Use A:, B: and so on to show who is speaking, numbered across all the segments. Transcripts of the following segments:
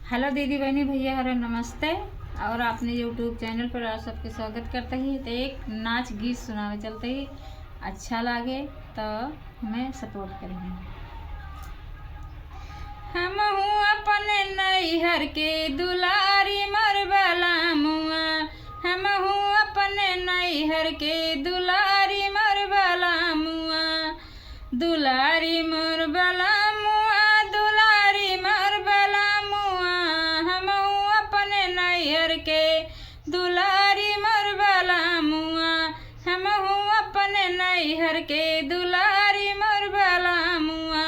A: Hello दीदी बहनी भैया हरो नमस्ते। और आपने यूट्यूब चैनल पर आप सबके स्वागत करते ही तो एक नाच गीत सुनावे चलते ही अच्छा लगे तो हमें सपोर्ट करेंगे। हम हूँ अपने नैहर के दुलारी मरबला मुआ, हम हूँ अपने नैहर के दुलारी मरबला मुआ, दुलारी मरबला मुआ, दुलारी मरबला मुआ, हम हूँ अपने नैहर के दुलारी मरबला मुआ, हम हूँ अपने नैहर के दुलारी मरबला मुआ।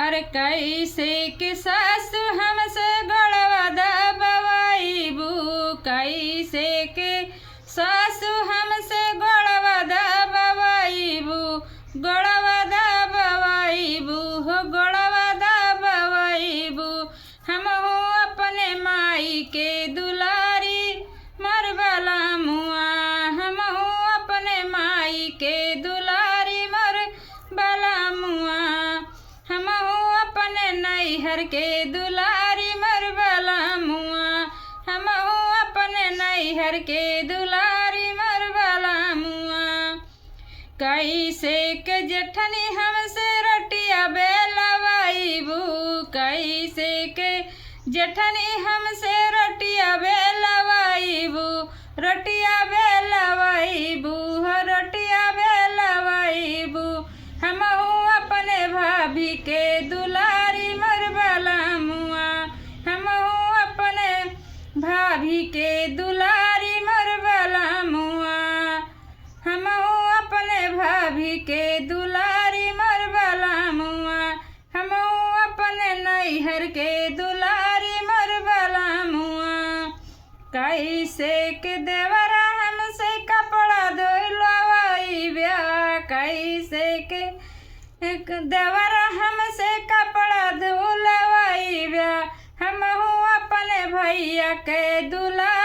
A: अरे कैसे के सासु हमसे गड़वा दबाईबू, कैसे के सासु हमसे गड़वा दबाईबू, गड़वा दबाईबू हो गड़वा दबाईबू। हम हो अपने माई के दुलारी मरबला मुआ, हम हो अपने माई के दुलारी मरबला मुआ, हम हो अपने नैहर के दुलारी मरबला मुआ, हम हो अपने नैहर के दुलारी मरबला मुआ। कैसे के जेठनी हमसे रटिया बेलवाईबू, कैसे के जेठनी हमसे रटिया बेलवाईबू, रटिया बेलवाईबू हो रटिया बेलवाईबू। हम हूँ अपने भाभी के दुलारी मरबला मुआ, हम हूँ अपने भाभी के दुलारी मरबला मुआ, हम हूँ अपने भाभी के दुलारी मरबला मुआ, हम हूँ अपने नैहर के दुलारी मरबला मुआ। कैसे के देवरा हमसे कपड़ा धोलवाई ब्या, कैसे के देवरा हमसे कपड़ा धोलवाई ब्या, हम हूँ अपने भैया के दुलारी